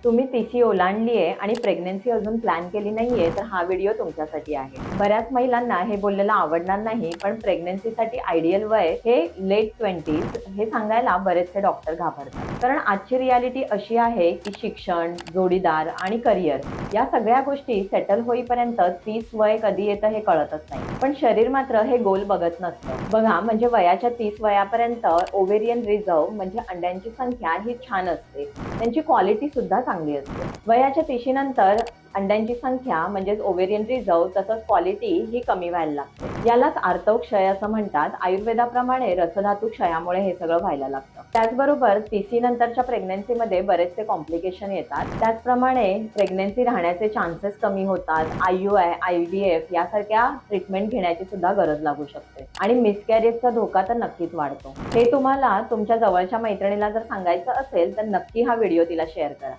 तुम्ही तिशी ओलांडली आहे आणि प्रेग्नन्सी अजून प्लॅन केली नाहीये तर हा व्हिडिओ तुमच्यासाठी आहे. बऱ्याच महिलांना हे बोललेलं आवडणार नाही, पण प्रेग्नन्सीसाठी आयडियल वय हे लेट 20s हे सांगायला बरेचसे डॉक्टर घाबरतात. कारण आजची रियालिटी अशी आहे की शिक्षण, जोडीदार आणि करिअर या सगळ्या गोष्टी सेटल होईपर्यंत 30 वय कधी येतं हे कळतच नाही. पण शरीर मात्र हे गोल बघत नसतं. बघा, म्हणजे वयाच्या 30 वयापर्यंत ओव्हेरियन रिझर्व्ह म्हणजे अंड्यांची संख्या ही छान असते. त्यांची क्वालिटी सुद्धा चांगली असते. वयाच्या 30 नंतर अंड्यांची संख्या म्हणजेच ओव्हेरियन रिझर्व्ह तसंच क्वालिटी ही कमी व्हायला लागते. यालाच आर्तव क्षय असं म्हणतात. आयुर्वेदाप्रमाणे रसधातू क्षयामुळे हे सगळं व्हायला लागतं. त्याचबरोबर 30 नंतरच्या प्रेग्नन्सीमध्ये बरेचसे कॉम्प्लिकेशन येतात. त्याचप्रमाणे प्रेग्नन्सी राहण्याचे चान्सेस कमी होतात. IUI, IVF यासारख्या ट्रीटमेंट घेण्याची सुद्धा गरज लागू शकते आणि मिसकॅरेजचा धोका तर नक्कीच वाढतो. हे तुम्हाला तुमच्या जवळच्या मैत्रिणीला जर सांगायचं असेल तर नक्की हा व्हिडिओ तिला शेअर करा.